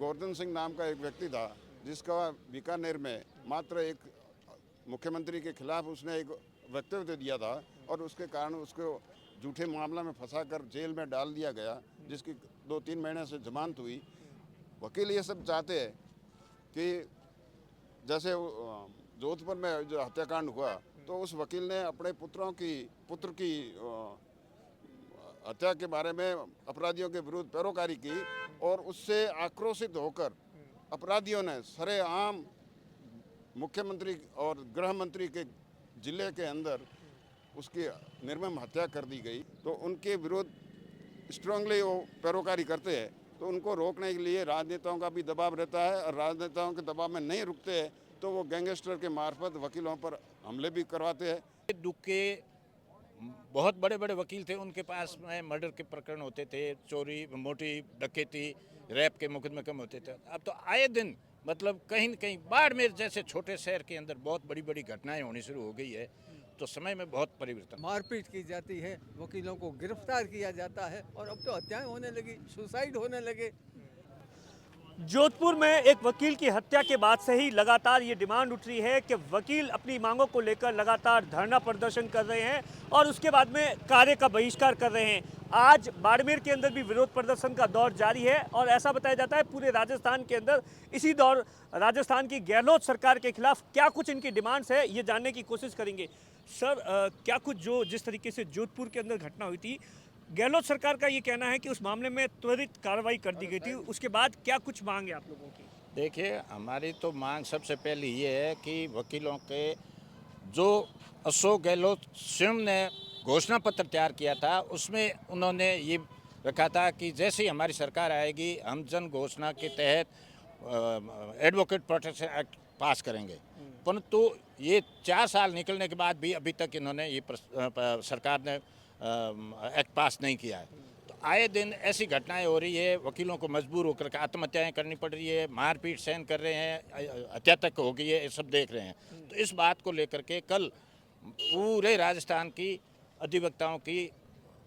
गोवर्धन सिंह नाम का एक व्यक्ति था जिसका बीकानेर में मात्र एक मुख्यमंत्री के खिलाफ उसने एक वक्तव्य दिया था और उसके कारण उसको झूठे मामला में फंसाकर जेल में डाल दिया गया, जिसकी 2-3 महीने से जमानत हुई। वकील ये सब चाहते हैं कि जैसे जोधपुर में जो हत्याकांड हुआ तो उस वकील ने अपने पुत्र की हत्या के बारे में अपराधियों के विरुद्ध पैरोकारी की और उससे आक्रोशित होकर अपराधियों ने सरेआम मुख्यमंत्री और गृह मंत्री के जिले के अंदर उसकी निर्मम हत्या कर दी गई। तो उनके विरुद्ध स्ट्रांगली वो पैरोकारी करते हैं, तो उनको रोकने के लिए राजनेताओं का भी दबाव रहता है और राजनेताओं के दबाव में नहीं रुकते हैं तो वो गैंगस्टर के मार्फत वकीलों पर हमले भी करवाते हैं। दुख के बहुत बड़े बड़े वकील थे, उनके पास में मर्डर के प्रकरण होते थे, चोरी, मोटी डकैती, रैप के मुकदमे कम होते थे। अब तो आए दिन मतलब कहीं न कहीं बाड़मेर जैसे छोटे शहर के अंदर बहुत बड़ी बड़ी घटनाएं होनी शुरू हो गई है। तो समय में बहुत परिवर्तन, मारपीट की जाती है, वकीलों को गिरफ्तार किया जाता है और अब तो हत्याएं होने लगी, सुसाइड होने लगे। जोधपुर में एक वकील की हत्या के बाद से ही लगातार ये डिमांड उठ रही है कि वकील अपनी मांगों को लेकर लगातार धरना प्रदर्शन कर रहे हैं और उसके बाद में कार्य का बहिष्कार कर रहे हैं। आज बाड़मेर के अंदर भी विरोध प्रदर्शन का दौर जारी है और ऐसा बताया जाता है पूरे राजस्थान के अंदर इसी दौर राजस्थान की गहलोत सरकार के खिलाफ क्या कुछ इनकी डिमांड्स है ये जानने की कोशिश करेंगे। सर, क्या कुछ जो जिस तरीके से जोधपुर के अंदर घटना हुई थी, गहलोत सरकार का ये कहना है कि उस मामले में त्वरित कार्रवाई कर दी गई थी, उसके बाद क्या कुछ मांग है आप लोगों की? देखिए हमारी तो मांग सबसे पहले ये है कि वकीलों के जो अशोक गहलोत स्वयं ने घोषणा पत्र तैयार किया था उसमें उन्होंने ये रखा था कि जैसे ही हमारी सरकार आएगी हम जन घोषणा के तहत एडवोकेट प्रोटेक्शन एक्ट पास करेंगे। परंतु ये 4 साल निकलने के बाद भी अभी तक इन्होंने ये सरकार ने एक्ट पास नहीं किया है। तो आए दिन ऐसी घटनाएं हो रही है, वकीलों को मजबूर होकर के आत्महत्याएं करनी पड़ रही है, मारपीट सहन कर रहे हैं, हत्या तक हो गई है, ये सब देख रहे हैं। तो इस बात को लेकर के कल पूरे राजस्थान की अधिवक्ताओं की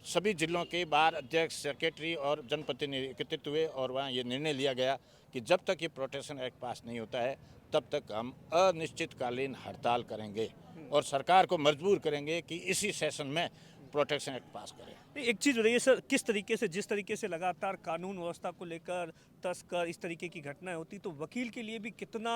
सभी जिलों के बार अध्यक्ष, सेक्रेटरी और जनप्रतिनिधि एकत्रित हुए और वहाँ ये निर्णय लिया गया कि जब तक ये प्रोटेक्शन एक्ट पास नहीं होता है तब तक हम अनिश्चितकालीन हड़ताल करेंगे और सरकार को मजबूर करेंगे कि इसी सेशन में प्रोटेक्शन एक्ट पास करें। एक चीज़ बताइए सर, किस तरीके से जिस तरीके से लगातार कानून व्यवस्था को लेकर तस्कर इस तरीके की घटनाएं होती तो वकील के लिए भी कितना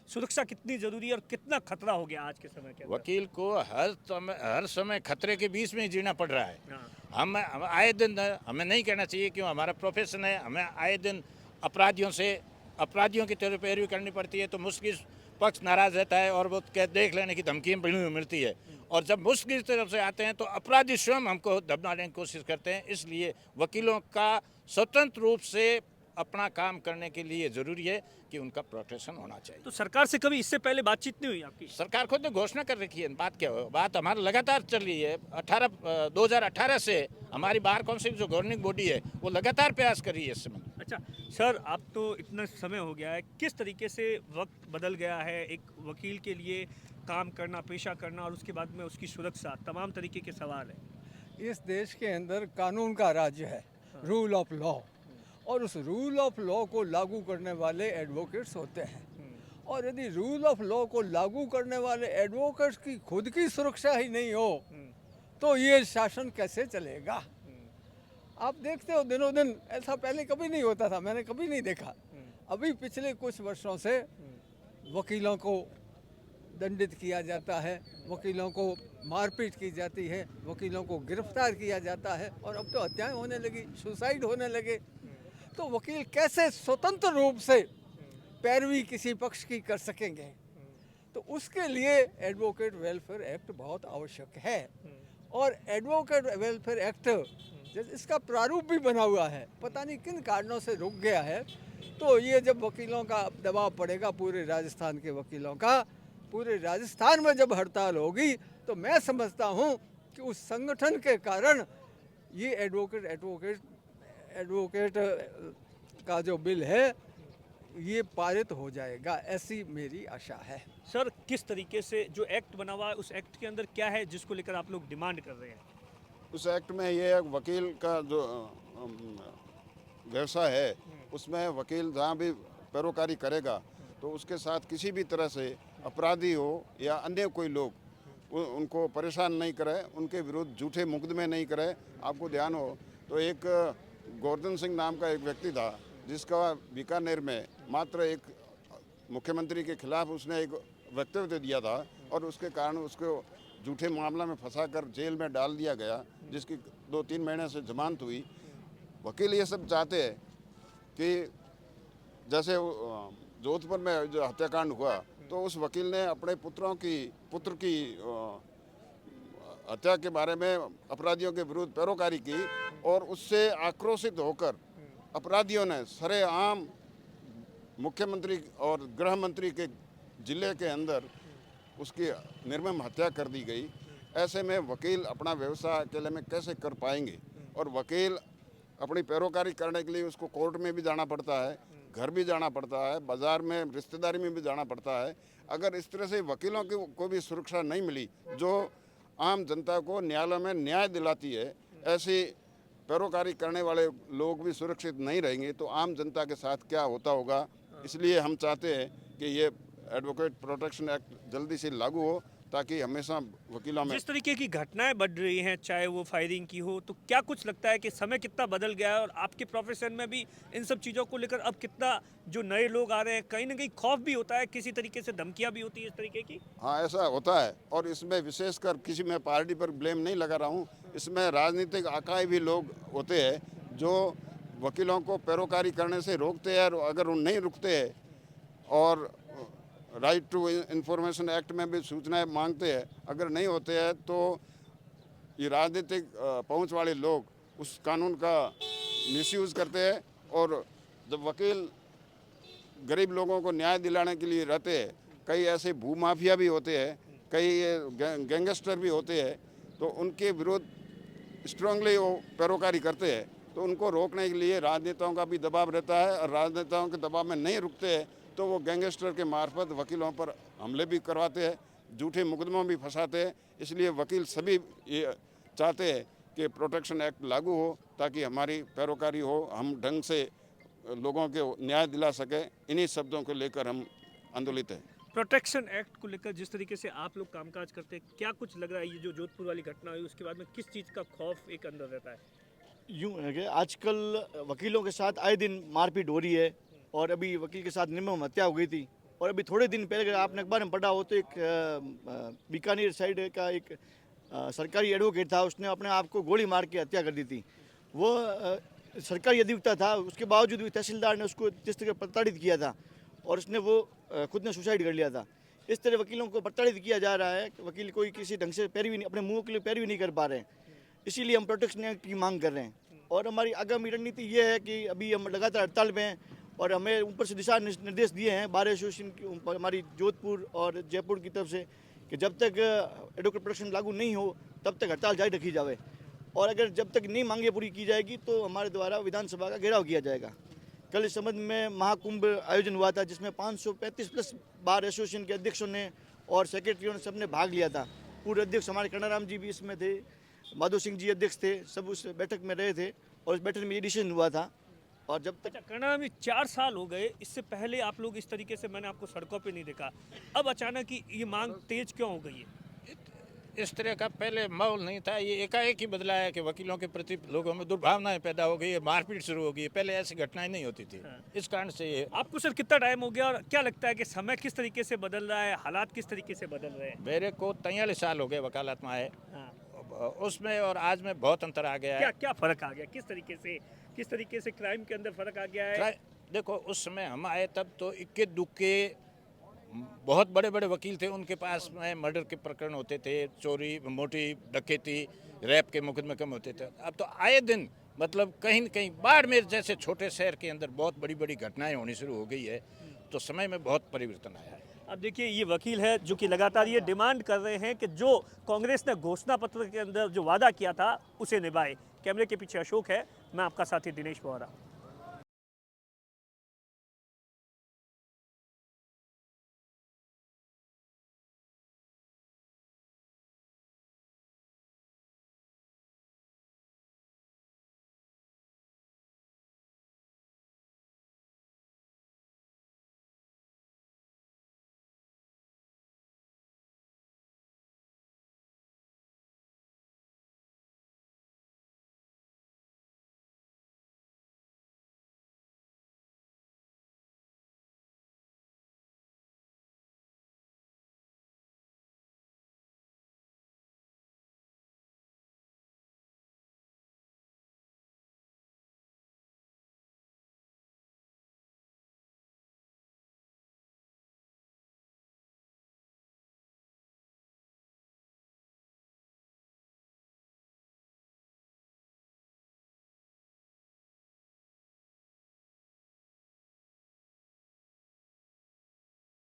सुरक्षा कितनी जरूरी है और कितना खतरा हो गया आज के समय के अंदर? वकील को हर समय खतरे के बीच में ही जीना पड़ रहा है। हाँ। हम आए दिन, हमें नहीं कहना चाहिए क्यों, हमारा प्रोफेशन है, हमें आए दिन अपराधियों की तरफ पैरवी करनी पड़ती है। तो मुस्लिम पक्ष नाराज रहता है और वो देख लेने की धमकी मिलती है और जब मुस्लिम की तरफ से आते हैं तो अपराधी स्वयं हमको दबनाने की कोशिश करते हैं। इसलिए वकीलों का स्वतंत्र रूप से अपना काम करने के लिए ज़रूरी है कि उनका प्रोटेक्शन होना चाहिए। तो सरकार से कभी इससे पहले बातचीत नहीं हुई आपकी? सरकार खुद ने घोषणा कर रखी है, बात क्या हो, बात हमारा लगातार चल रही है। 2018 से हमारी बार काउंसिल जो गवर्निंग बॉडी है वो लगातार प्रयास कर रही है इस समय। अच्छा सर, अब तो इतना समय हो गया है, किस तरीके से वक्त बदल गया है एक वकील के लिए काम करना, पेशा करना और उसके बाद में उसकी सुरक्षा, तमाम तरीके के सवाल है। इस देश के अंदर कानून का राज्य है, रूल ऑफ लॉ, और उस रूल ऑफ लॉ को लागू करने वाले एडवोकेट्स होते हैं। और यदि रूल ऑफ लॉ को लागू करने वाले एडवोकेट्स की खुद की सुरक्षा ही नहीं हो तो ये शासन कैसे चलेगा? आप देखते हो दिनों दिन ऐसा पहले कभी नहीं होता था, मैंने कभी नहीं देखा। अभी पिछले कुछ वर्षों से वकीलों को दंडित किया जाता है, वकीलों को मारपीट की जाती है, वकीलों को गिरफ्तार किया जाता है और अब तो हत्याएं होने लगी, सुसाइड होने लगे। तो वकील कैसे स्वतंत्र रूप से पैरवी किसी पक्ष की कर सकेंगे? तो उसके लिए एडवोकेट वेलफेयर एक्ट बहुत आवश्यक है। और एडवोकेट वेलफेयर एक्ट इसका प्रारूप भी बना हुआ है, पता नहीं किन कारणों से रुक गया है। तो ये जब वकीलों का दबाव पड़ेगा, पूरे राजस्थान के वकीलों का, पूरे राजस्थान में जब हड़ताल होगी तो मैं समझता हूँ कि उस संगठन के कारण ये एडवोकेट का जो बिल है ये पारित हो जाएगा, ऐसी मेरी आशा है। सर, किस तरीके से जो एक्ट बना हुआ है उस एक्ट के अंदर क्या है जिसको लेकर आप लोग डिमांड कर रहे हैं? उस एक्ट में ये वकील का जो व्यवसाय है उसमें वकील जहाँ भी पैरोकारी करेगा तो उसके साथ किसी भी तरह से अपराधी हो या अन्य कोई लोग उनको परेशान नहीं करे, उनके विरुद्ध झूठे मुकदमे नहीं करे। आपको ध्यान हो तो एक गोवर्धन सिंह नाम का एक व्यक्ति था जिसका बीकानेर में मात्र एक मुख्यमंत्री के खिलाफ उसने एक वक्तव्य दिया था और उसके कारण उसको झूठे मामला में फंसाकर जेल में डाल दिया गया, जिसकी 2-3 महीने से जमानत हुई। वकील ये सब चाहते हैं कि जैसे जोधपुर में जो हत्याकांड हुआ तो उस वकील ने अपने पुत्र की हत्या के बारे में अपराधियों के विरुद्ध पैरोकारी की और उससे आक्रोशित होकर अपराधियों ने सरेआम मुख्यमंत्री और गृह मंत्री के जिले के अंदर उसकी निर्मम हत्या कर दी गई। ऐसे में वकील अपना व्यवसाय अकेले में कैसे कर पाएंगे और वकील अपनी पैरोकारी करने के लिए उसको कोर्ट में भी जाना पड़ता है, घर भी जाना पड़ता है, बाज़ार में रिश्तेदारी में भी जाना पड़ता है। अगर इस तरह से वकीलों को भी सुरक्षा नहीं मिली जो आम जनता को न्यायालय में न्याय दिलाती है, ऐसी पैरोकारी करने वाले लोग भी सुरक्षित नहीं रहेंगे तो आम जनता के साथ क्या होता होगा। इसलिए हम चाहते हैं कि ये एडवोकेट प्रोटेक्शन एक्ट जल्दी से लागू हो ताकि हमेशा वकीलों में जिस तरीके की घटनाएं बढ़ रही हैं, चाहे वो फायरिंग की हो, तो क्या कुछ लगता है कि समय कितना बदल गया है और आपके प्रोफेशन में भी इन सब चीज़ों को लेकर अब कितना जो नए लोग आ रहे हैं, कहीं ना कहीं खौफ भी होता है, किसी तरीके से धमकियां भी होती है इस तरीके की? हाँ, ऐसा होता है और इसमें विशेषकर किसी में पार्टी पर ब्लेम नहीं लगा रहा हूँ, इसमें राजनीतिक आकाए भी लोग होते हैं जो वकीलों को पैरोकारी करने से रोकते हैं और अगर वो नहीं रुकते हैं और राइट टू इंफॉर्मेशन एक्ट में भी सूचनाएं मांगते हैं, अगर नहीं होते हैं तो ये राजनीतिक पहुंच वाले लोग उस कानून का मिसयूज़ करते हैं और जब वकील गरीब लोगों को न्याय दिलाने के लिए रहते हैं, कई ऐसे भूमाफिया भी होते हैं, कई गैंगस्टर भी होते हैं, तो उनके विरुद्ध स्ट्रांगली वो पैरोकारी करते हैं। तो उनको रोकने के लिए राजनेताओं का भी दबाव रहता है और राजनेताओं के दबाव में नहीं रुकते हैं तो वो गैंगस्टर के मार्फत वकीलों पर हमले भी करवाते हैं, झूठे मुकदमों भी फंसाते हैं। इसलिए वकील सभी ये चाहते हैं कि प्रोटेक्शन एक्ट लागू हो ताकि हमारी पैरोकारी हो, हम ढंग से लोगों को न्याय दिला सकें। इन्हीं शब्दों को लेकर हम आंदोलित हैं। प्रोटेक्शन एक्ट को लेकर जिस तरीके से आप लोग कामकाज करते हैं, क्या कुछ लग रहा है ये जो जोधपुर वाली घटना हुई उसके बाद में किस चीज़ का खौफ एक अंदर रहता है? यूँ है कि आजकल वकीलों के साथ आए दिन मारपीट हो रही है और अभी वकील के साथ निर्मम हत्या हो गई थी। और अभी थोड़े दिन पहले अगर आपने अखबार में पढ़ा हो तो एक बीकानेर साइड का एक सरकारी एडवोकेट था, उसने अपने आप को गोली मार के हत्या कर दी थी। वो सरकारी अधिवक्ता था, उसके बावजूद भी तहसीलदार ने उसको जिस तरह प्रताड़ित किया था और उसने वो खुद ने सुसाइड कर लिया था। इस तरह वकीलों को प्रताड़ित किया जा रहा है, वकील कोई किसी ढंग से पैरवी नहीं, अपने मुँह के लिए पैरवी नहीं कर पा रहे हैं। इसीलिए हम प्रोटेक्शन एक्ट की मांग कर रहे हैं और हमारी आगामी रणनीति ये है कि अभी हम लगातार हड़ताल में हैं और हमें ऊपर से दिशा निर्देश दिए हैं बार एसोसिएशन की, हमारी जोधपुर और जयपुर की तरफ से, कि जब तक एडवोकेट प्रोटेक्शन लागू नहीं हो तब तक हड़ताल जारी रखी जाए और अगर जब तक नहीं मांगे पूरी की जाएगी तो हमारे द्वारा विधानसभा का घेराव किया जाएगा। कल इस संबंध में महाकुंभ आयोजन हुआ था जिसमें 535 प्लस बार एसोसिएशन के अध्यक्षों ने और सेक्रेटरियों ने सबने भाग लिया था। पूर्व अध्यक्ष हमारे कन्नाराम जी भी इसमें थे, माधो सिंह जी अध्यक्ष थे, सब उस बैठक में रहे थे और इस बैठक में ये डिसीजन हुआ था। और जब तक कनाडा में 4 साल हो गए, इससे पहले आप लोग इस तरीके से मैंने आपको सड़कों पे नहीं देखा, अब अचानक ये मांग तेज क्यों हो गई है? इस तरह का पहले माहौल नहीं था, ये एकाएक ही बदला है कि वकीलों के प्रति लोगों में दुर्भावनाएं पैदा हो गई है, मारपीट शुरू हो गई है। पहले ऐसी घटनाएं नहीं होती थी। इस कारण से ये आपको सर कितना टाइम हो गया और क्या लगता है कि समय किस तरीके से बदल रहा है, हालात किस तरीके से बदल रहे हैं? मेरे को 43 साल हो गए वकालत में आए, उसमें और आज में बहुत अंतर आ गया है। क्या फर्क आ गया, किस तरीके से क्राइम के अंदर फर्क आ गया है? देखो, उस समय हम आए तब तो इक्के दुक्के बहुत बड़े बड़े वकील थे, उनके पास में मर्डर के प्रकरण होते थे, चोरी, मोटी डकैती, रैप के मुकदमे कम होते थे। अब तो आए दिन मतलब कहीं न कहीं बाड़मेर जैसे छोटे शहर के अंदर बहुत बड़ी बड़ी घटनाएं होनी शुरू हो गई है, तो समय में बहुत परिवर्तन आया है। अब देखिए, ये वकील है जो कि लगातार ये डिमांड कर रहे हैं कि जो कांग्रेस ने घोषणा पत्र के अंदर जो वादा किया था उसे निभाए। कैमरे के पीछे अशोक है, मैं आपका साथी दिनेश बोहरा।